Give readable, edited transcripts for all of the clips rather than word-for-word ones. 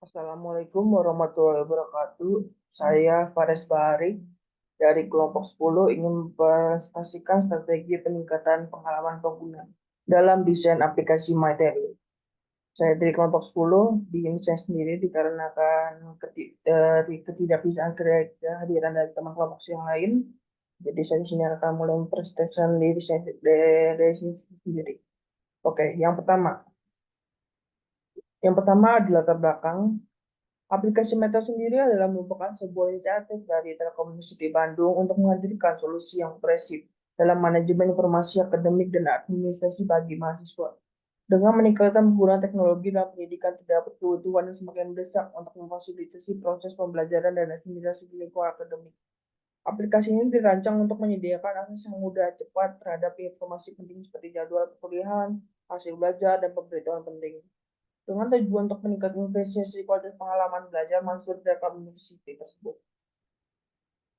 Assalamualaikum warahmatullahi wabarakatuh. Saya Fares Bahari dari kelompok 10 ingin mempresentasikan strategi peningkatan pengalaman pengguna dalam desain aplikasi MyTeli. Saya dari kelompok 10 di ini saya sendiri dikarenakan dari ketidakbisaan kehadiran dari teman kelompok yang lain. Jadi saya di sini akan mulai mempresentasikan diri saya dari sini sendiri. Oke, yang pertama adalah latar belakang. Aplikasi Meta sendiri adalah merupakan sebuah inisiatif dari Telkom Bandung untuk menghadirkan solusi yang komprehensif dalam manajemen informasi akademik dan administrasi bagi mahasiswa. Dengan meningkatkan penggunaan teknologi dalam pendidikan, terdapat kebutuhan yang semakin mendesak untuk memfasilitasi proses pembelajaran dan asimilasi di lingkungan akademik. Aplikasi ini dirancang untuk menyediakan akses yang mudah, cepat terhadap informasi penting seperti jadwal perkuliahan, hasil belajar, dan pemberitahuan penting dengan tujuan untuk meningkatkan efisiensi kualitas pengalaman belajar mahasiswa di dalam universitas tersebut.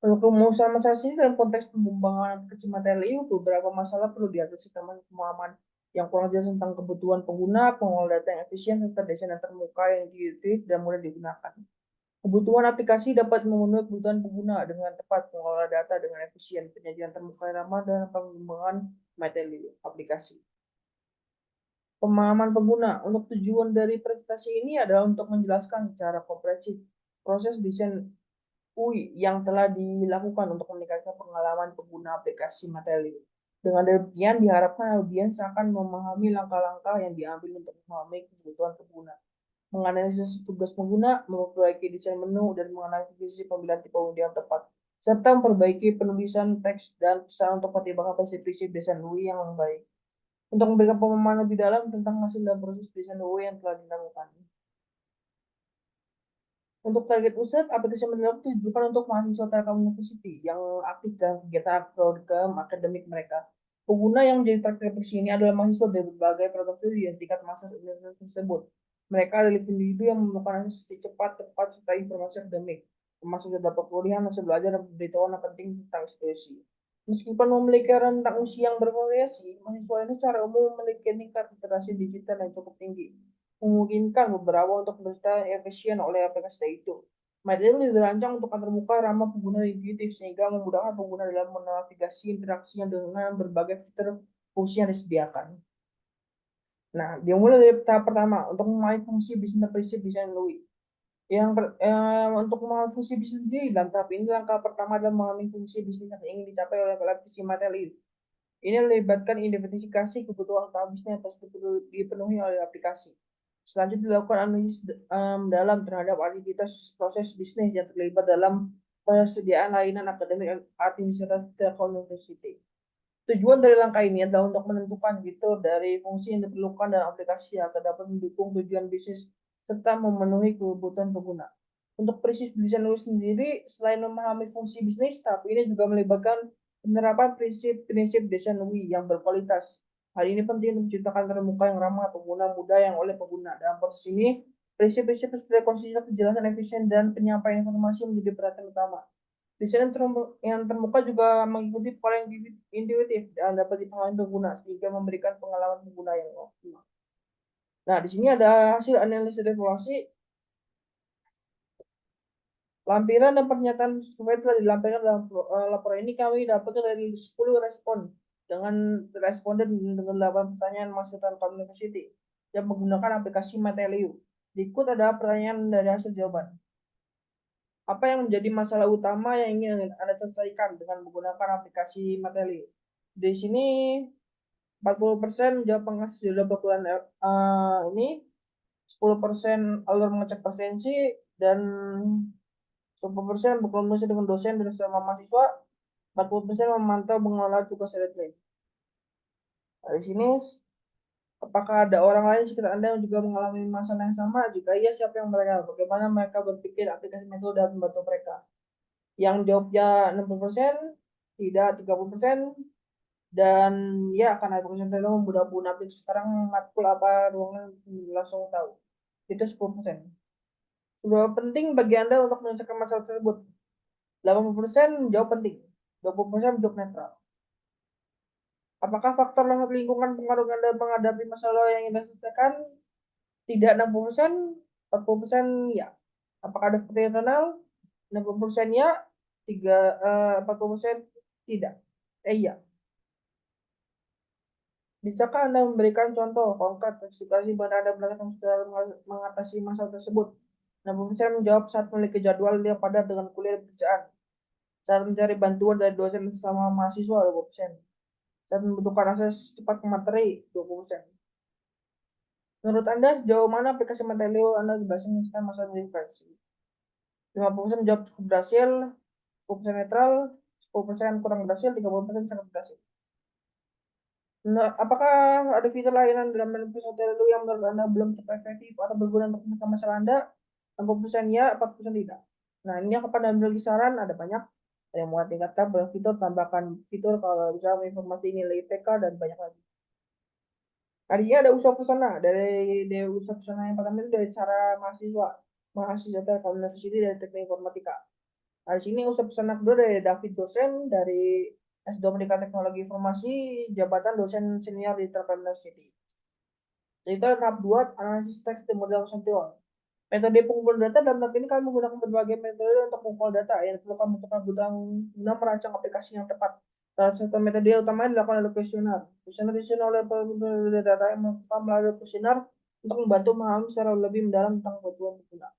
Untuk rumusan masalah ini dalam konteks pengembangan aplikasi materi, beberapa masalah perlu diatasi teman pemahaman yang kurang jelas tentang kebutuhan pengguna, pengelola data yang efisien, serta desain yang terbuka yang intuitif dan mudah digunakan. Kebutuhan aplikasi dapat memenuhi kebutuhan pengguna dengan tepat, pengelola data dengan efisien, penyajian terbuka yang ramah, dan pengembangan materi aplikasi. Pemahaman pengguna. Untuk tujuan dari presentasi ini adalah untuk menjelaskan secara komprehensif proses desain UI yang telah dilakukan untuk meningkatkan pengalaman pengguna aplikasi materi. Dengan demikian diharapkan audiens akan memahami langkah-langkah yang diambil untuk memahami kebutuhan pengguna, menganalisis tugas pengguna, memperbaiki desain menu, dan menganalisis pemilihan tipe undian yang tepat, serta memperbaiki penulisan teks dan pesan untuk pertimbangan prinsip-prinsip desain UI yang lebih baik untuk memberikan pemahaman lebih dalam tentang hasil dan proses desain UI yang telah dilakukan. Untuk target user, aplikasi mendalam ditujukan untuk mahasiswa Telkom University yang aktif dalam kegiatan program akademik mereka. Pengguna yang menjadi target aplikasi ini adalah mahasiswa dari berbagai program studi dan tingkat masa universitas tersebut. Mereka adalah individu yang memerlukan akses cepat, tepat, serta informasi akademik, termasuk data perkuliahan, hasil belajar, dan pemberitahuan yang penting tentang skripsi. Meskipun memiliki rentang usia yang bervariasi, mahasiswa ini secara umum memiliki tingkat literasi digital yang cukup tinggi, memungkinkan beberapa untuk bersedia efisien oleh aplikasi itu. Materi dirancang untuk terbuka, ramah pengguna, intuitif, sehingga memudahkan pengguna dalam menavigasi interaksinya dengan berbagai fitur fungsi yang disediakan. Nah, dimulai dari tahap pertama untuk memahami fungsi bisnis prinsip desain UI. Untuk memahami fungsi bisnis sendiri dalam tahap ini, langkah pertama adalah memahami fungsi bisnis yang ingin dicapai oleh aplikasi materi. Ini melibatkan identifikasi kebutuhan utama bisnis yang pasti dipenuhi oleh aplikasi. Selanjutnya dilakukan analisis dalam terhadap aktivitas proses bisnis yang terlibat dalam persediaan layanan akademik administrasi Telkom University. Tujuan dari langkah ini adalah untuk menentukan fitur dari fungsi yang diperlukan dalam aplikasi agar dapat mendukung tujuan bisnis serta memenuhi kebutuhan pengguna. Untuk prinsip desain UI sendiri, selain memahami fungsi bisnis, tapi ini juga melibatkan penerapan prinsip-prinsip desain UI yang berkualitas. Hal ini penting untuk menciptakan terbuka yang ramah pengguna mudah yang oleh pengguna. Dalam proses ini, prinsip-prinsip seperti konsisten, kejelasan, efisien, dan penyampaian informasi menjadi perhatian utama. Desain yang terbuka juga mengikuti pola yang intuitif dan dapat dipahami pengguna sehingga memberikan pengalaman pengguna yang optimal. Nah, di sini ada hasil analisis evaluasi. Lampiran dan pernyataan survei telah dilampirkan dalam laporan ini. Kami dapatkan dari 10 respon dengan responden dengan 8 pertanyaan masuk Telkom University yang menggunakan aplikasi Mateliu. Berikut ada pertanyaan dari hasil jawaban. Apa yang menjadi masalah utama yang ingin Anda selesaikan dengan menggunakan aplikasi Mateliu? Di sini 40% menjawab penghasil sudah berbulan ini, 10% alur mengecek presensi, dan 10% berkomunikasi dengan dosen dan sesama mahasiswa, 40% memantau mengelola tugas deadline. Nah, di sini, apakah ada orang lain sekitar Anda yang juga mengalami masalah yang sama? Jika iya, siapa yang mereka? Bagaimana mereka berpikir aplikasi metode dapat membantu mereka? Yang jawabnya 60%, tidak 30%, dan ya karena aplikasi metode mudah guna aplikasi sekarang matkul apa ruangan langsung tahu. Itu 10%. Seberapa penting bagi Anda untuk menyelesaikan masalah tersebut? 80% jawab penting, 20% jawab netral. Apakah faktor lingkungan pengaruh Anda menghadapi masalah yang Anda selesaikan? Tidak 60%, 40% ya. Apakah ada faktor internal? 60% ya, 40% tidak. Iya. Bisakah Anda memberikan contoh konkret situasi mana Anda melakukan setelah mengatasi masalah tersebut? 60% menjawab saat memiliki jadwal yang padat dengan kuliah dan pekerjaan. Saat mencari bantuan dari dosen sama mahasiswa 20%. Saat membutuhkan akses cepat ke materi 20%. Menurut Anda sejauh mana aplikasi materi Anda berhasil menyelesaikan masalah verifikasi? 50% menjawab cukup berhasil, 10% netral, 10% kurang berhasil, 30% sangat berhasil. Nah, apakah ada fitur layanan dalam manifest Otelo yang menurut Anda belum cukup efektif atau berguna untuk menekan masalah Anda? 60% ya, 40% tidak. Nah, ini yang kepada Anda saran ada banyak. Ada yang mau tingkatkan fitur, tambahkan fitur kalau bisa informasi nilai IPK dan banyak lagi. Tadinya ada usaha pesona dari usaha pesona yang pertama itu dari cara mahasiswa Telkom University dari Teknik Informatika. Nah, di sini usaha pesona kedua dari David dosen dari S2 Pendidikan Teknologi Informasi, jabatan dosen senior di Telkom University. Jadi tahap 2 analisis teks dan model konseptual. Metode pengumpulan data dalam tahap ini kami menggunakan berbagai metode untuk mengumpul data yang diperlukan untuk kebutuhan guna merancang aplikasi yang tepat. Salah satu metode utama dilakukan oleh kuesioner. Kuesioner disusun oleh pengguna data yang melalui kuesioner untuk membantu memahami secara lebih mendalam tentang kebutuhan pengguna.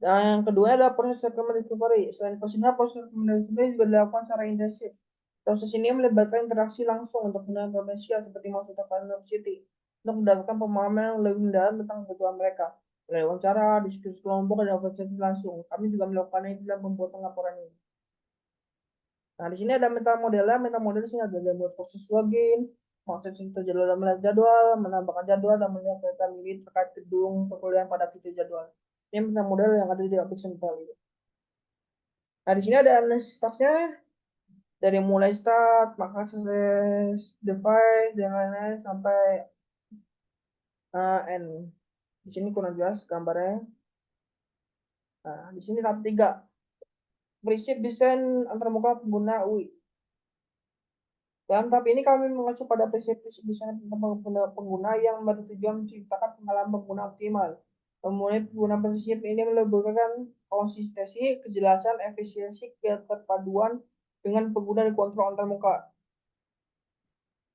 Dan yang kedua adalah proses recommended discovery. Selain kuesioner, proses recommended discovery juga dilakukan secara intensif. Proses ini melibatkan interaksi langsung untuk menggunakan potensial seperti masuk ke University untuk mendapatkan pemahaman yang lebih mendalam tentang kebutuhan mereka. Melalui wawancara, diskusi kelompok, dan observasi langsung. Kami juga melakukan ini dalam pembuatan laporan ini. Nah, di sini ada metamodel. Metamodel di sini ada membuat proses login, proses jadwal dan melihat jadwal, menambahkan jadwal, dan melihat data milik terkait gedung perkuliahan pada fitur jadwal. Ini metamodel yang ada di aplikasi Valley. Nah, di sini ada analisis tasnya dari mulai start, akses device, dan lain-lain sampai end. Di sini kurang jelas gambarnya. Nah, di sini tahap 3. Prinsip desain antarmuka pengguna UI. Dalam tahap ini kami mengacu pada prinsip-prinsip desain pengguna yang bertujuan menciptakan pengalaman pengguna optimal. Kemudian penggunaan prinsip ini melibatkan konsistensi, kejelasan, efisiensi, keterpaduan dengan pengguna dan kontrol antarmuka.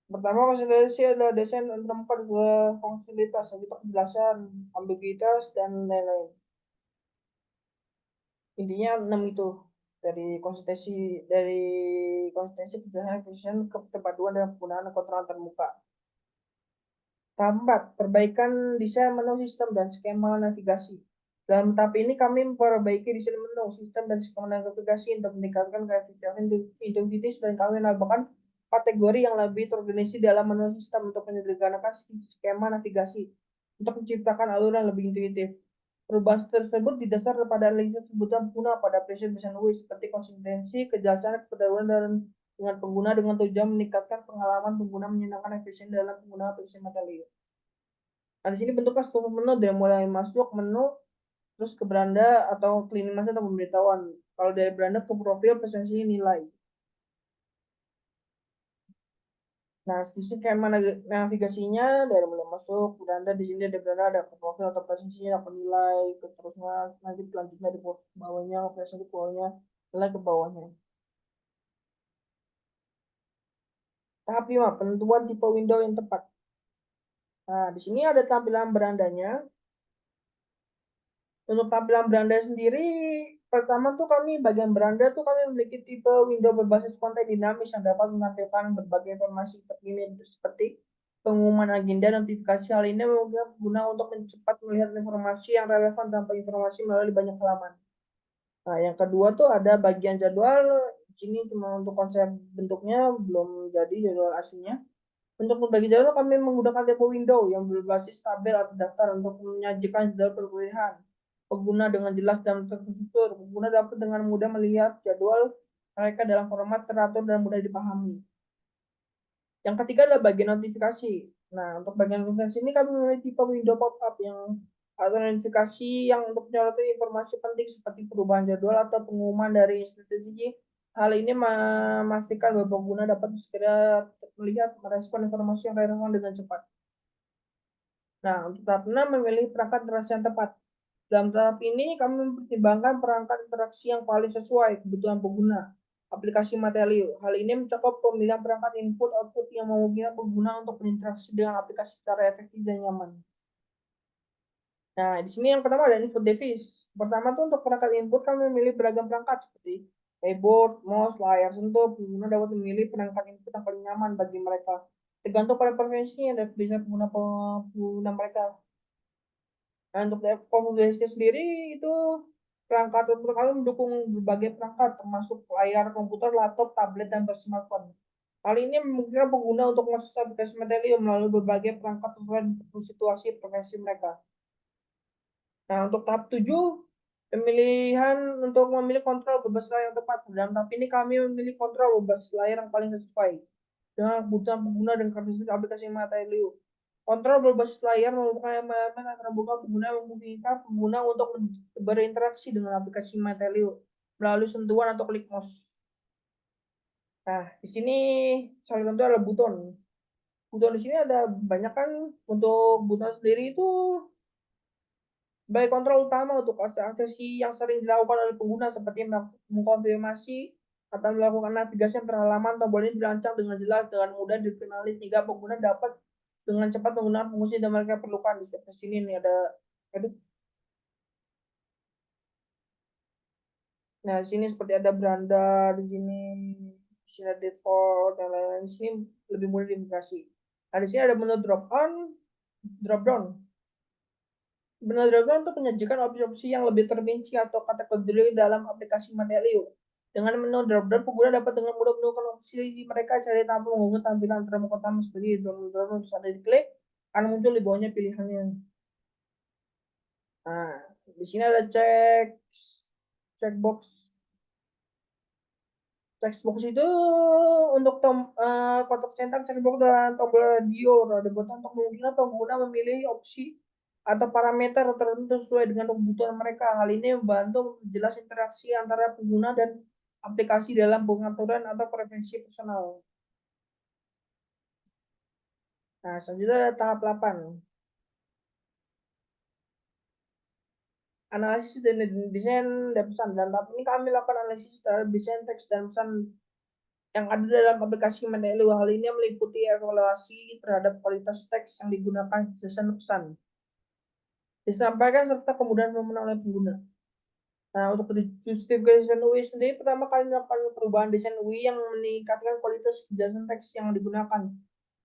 Pertama, konsistensi adalah desain antarmuka dengan fungsionalitas, kejelasan, ambiguitas, dan lain-lain. Intinya 6 itu dari konsistensi kejelasan efisien keterpaduan dan penggunaan kontrol antarmuka. Tahap 4, perbaikan desain menu sistem dan skema navigasi. Dalam tahap ini kami memperbaiki desain menu sistem dan skema navigasi untuk meningkatkan keefektifan intuitif dan kami menambahkan kategori yang lebih terorganisir dalam menu sistem untuk menyederhanakan skema navigasi untuk menciptakan alur yang lebih intuitif. Perubahan tersebut didasarkan pada analisis kebutuhan pengguna pada prinsip desain UI seperti konsistensi, kejelasan, keterpaduan dan dengan pengguna dengan tujuan meningkatkan pengalaman pengguna menyenangkan efisien dalam penggunaan aplikasi materi. Nah, di sini bentuknya struktur menu dari mulai masuk menu terus ke beranda atau cleaning masa atau pemberitahuan. Kalau dari beranda ke profil presensinya nilai. Nah, sisi skema navigasinya dari mulai masuk beranda di sini ada beranda ada ke profil atau presensinya atau nilai terusnya nanti selanjutnya di bawahnya presensi ke bawahnya nilai ke bawahnya. Tahap 5, penentuan tipe window yang tepat. Nah, di sini ada tampilan berandanya. Untuk tampilan beranda sendiri, pertama tuh kami bagian beranda tuh kami memiliki tipe window berbasis konten dinamis yang dapat menampilkan berbagai informasi terkini seperti pengumuman agenda, notifikasi. Hal ini guna untuk mencepat melihat informasi yang relevan tanpa informasi melalui banyak halaman. Nah, yang kedua tuh ada bagian jadwal. Di sini cuma untuk konsep bentuknya belum jadi jadwal aslinya. Untuk membagi jadwal kami menggunakan tipe window yang berbasis tabel atau daftar untuk menyajikan jadwal perkuliahan. Pengguna dengan jelas dan terstruktur. Pengguna dapat dengan mudah melihat jadwal mereka dalam format teratur dan mudah dipahami. Yang ketiga adalah bagian notifikasi. Nah, untuk bagian notifikasi ini kami memiliki tipe window pop-up yang atau notifikasi yang untuk menyoroti informasi penting seperti perubahan jadwal atau pengumuman dari institusi. Hal ini memastikan bahwa pengguna dapat segera melihat merespon informasi yang relevan dengan cepat. Nah, untuk tahap 6 memilih perangkat interaksi yang tepat. Dalam tahap ini, kami mempertimbangkan perangkat interaksi yang paling sesuai kebutuhan pengguna aplikasi Mattelio. Hal ini mencakup pemilihan perangkat input-output yang memungkinkan pengguna untuk berinteraksi dengan aplikasi secara efektif dan nyaman. Nah, di sini yang pertama ada input device. Pertama tuh untuk perangkat input kami memilih beragam perangkat seperti keyboard, mouse, layar sentuh. Pengguna dapat memilih perangkat input yang paling nyaman bagi mereka. Tergantung pada preferensinya dan kebiasaan pengguna mereka. Nah, untuk konfigurasi sendiri itu perangkat untuk kami mendukung berbagai perangkat termasuk layar komputer, laptop, tablet, dan smartphone. Hal ini memungkinkan pengguna untuk mengakses aplikasi Mattelio melalui berbagai perangkat sesuai dengan situasi preferensi mereka. Nah, untuk tahap 7, pemilihan untuk memilih kontrol berbasis layar yang tepat. Dalam tahap ini kami memilih kontrol berbasis layar yang paling sesuai dengan kebutuhan pengguna dan karakteristik aplikasi Mattelio. Kontrol berbasis layar merupakan elemen yang terbuka pengguna yang memungkinkan pengguna untuk berinteraksi dengan aplikasi Mattelio melalui sentuhan atau klik mouse. Nah, di sini salah satu adalah buton. Buton di sini ada banyak kan. Untuk buton sendiri itu sebagai kontrol utama untuk aksesi yang sering dilakukan oleh pengguna seperti mengkonfirmasi atau melakukan navigasi yang halaman, tombol ini dirancang dengan jelas dengan mudah dikenali sehingga pengguna dapat dengan cepat menggunakan fungsi yang mereka perlukan. Di sini nih ada, aduh. Nah, di sini seperti ada beranda di sini ada default dan lain-lain. Di sini lebih mudah diintegrasi. Nah, di sini ada menu drop on, drop down. Benar-benar untuk menyajikan opsi-opsi yang lebih terperinci atau kategori dalam aplikasi Mattelio. Dengan menu drop-down, pengguna dapat dengan mudah menemukan opsi mereka cari tanpa mengganggu tampilan terang utama seperti drop-down bisa diklik, akan muncul di bawahnya pilihannya. Nah, di sini ada checkbox. Checkbox itu untuk kotak centang checkbox dan tombol radio. Ada button untuk memungkinkan pengguna memilih opsi atau parameter tertentu sesuai dengan kebutuhan mereka. Hal ini membantu jelas interaksi antara pengguna dan aplikasi dalam pengaturan atau preferensi personal. Nah, selanjutnya ada tahap 8. Analisis dan desain dan pesan. Dan tahap ini kami lakukan analisis terhadap desain teks dan pesan yang ada dalam aplikasi Menelu. Hal ini meliputi evaluasi terhadap kualitas teks yang digunakan desain pesan disampaikan serta kemudahan pemenuhan oleh pengguna. Nah, untuk justifikasi desain UI sendiri, pertama kali melakukan perubahan desain UI yang meningkatkan kualitas kejelasan teks yang digunakan.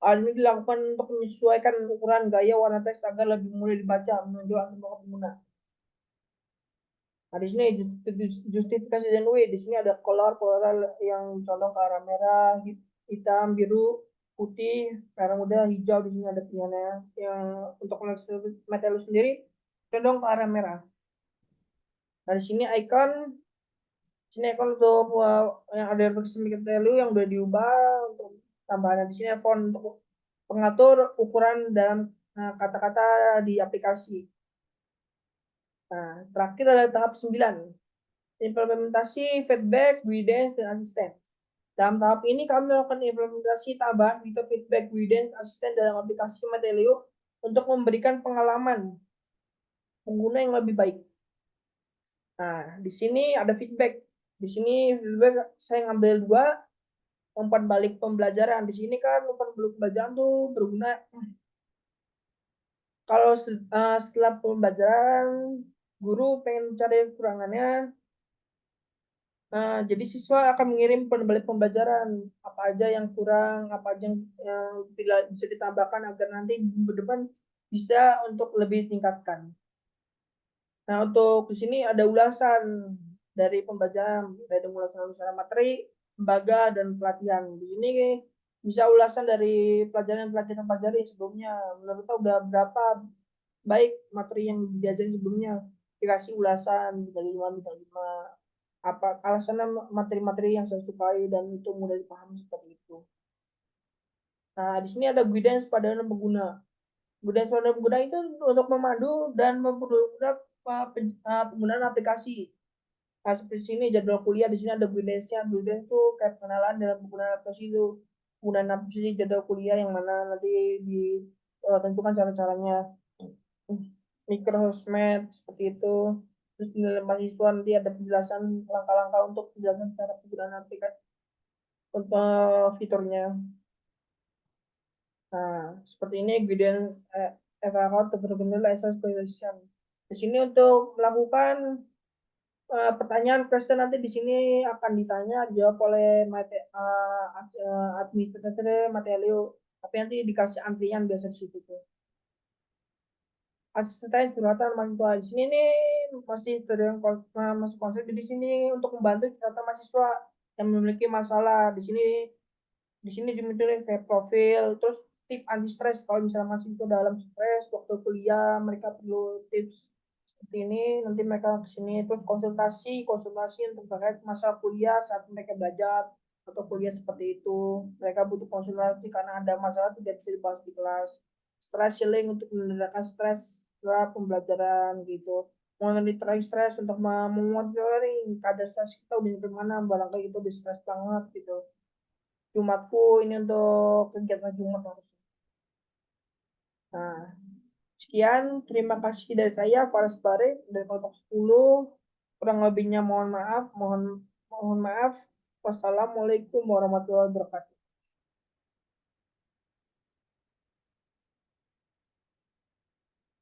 Hal ini dilakukan untuk menyesuaikan ukuran gaya warna teks agar lebih mudah dibaca menonjol untuk pengguna. Nah, di sini justifikasi desain UI. Di sini ada color yang condong ke arah merah, hitam, biru, putih, merah muda, hijau. Di sini ada pilihannya. Yang untuk metal sendiri condong ke arah merah. Nah, di sini icon untuk yang ada aplikasi Mikitelu yang udah diubah untuk tambahan di sini font untuk pengatur ukuran dalam kata-kata di aplikasi. Nah, terakhir adalah tahap 9, implementasi feedback, guidance, dan asisten. Dalam tahap ini kami melakukan implementasi tambahan fitur feedback, guidance, asisten dalam aplikasi Mattelio untuk memberikan pengalaman pengguna yang lebih baik. Nah, di sini ada feedback. Di sini feedback saya ngambil 2, umpan balik pembelajaran. Di sini kan umpan balik pembelajaran tuh berguna kalau setelah pembelajaran guru pengen cari kekurangannya. Jadi siswa akan mengirim balik pembelajaran apa aja yang kurang, apa aja yang tidak bisa ditambahkan agar nanti minggu depan bisa untuk lebih tingkatkan. Nah, untuk di sini ada ulasan dari pembelajaran, dari ulasan materi, lembaga, dan pelatihan. Di sini bisa ulasan dari pelajaran yang telah kita pelajari sebelumnya. Menurut kita udah berapa baik materi yang diajarin sebelumnya. Dikasih ulasan dari 5, apa alasannya materi-materi yang saya sukai dan itu mudah dipahami seperti itu. Nah, di sini ada guidance pada pengguna. Guidance pada pengguna itu untuk memandu dan mempermudah penggunaan aplikasi. Nah, seperti sini jadwal kuliah, di sini ada guidance-nya. Guidance itu kayak pengenalan dalam penggunaan aplikasi itu. Penggunaan aplikasi jadwal kuliah yang mana nanti ditentukan cara-caranya. mikrosmed seperti itu. Terus di dalam mahasiswa nanti ada penjelasan langkah-langkah untuk penjelasan cara penggunaan aplikasi untuk fiturnya. Nah, seperti ini Gradient Evaluate Tergantung License Question. Di sini untuk melakukan pertanyaan question nanti di sini akan ditanya jawab oleh administrator Materialio, tapi nanti dikasih antrian biasa di situ tuh. Asisten curhatan mahasiswa di sini nih masih masuk konsep di sini untuk membantu curhatan mahasiswa yang memiliki masalah di sini dimunculin kayak profil terus tip anti stres kalau misalnya mahasiswa dalam stres waktu kuliah mereka perlu tips seperti ini nanti mereka kesini terus konsultasi untuk terkait masalah kuliah saat mereka belajar atau kuliah seperti itu mereka butuh konsultasi karena ada masalah tidak bisa dibahas di kelas stress healing untuk menandakan stres setelah pembelajaran gitu mengenai stres untuk memonitoring kadar stres kita udah nyampe mana barangkali itu udah stres banget gitu Jumatku ini untuk kegiatan Jumat harusnya. Nah, sekian. Terima kasih dari saya, Faras Bare, dari kelompok 10. Kurang lebihnya mohon maaf. Mohon maaf. Wassalamualaikum warahmatullahi wabarakatuh.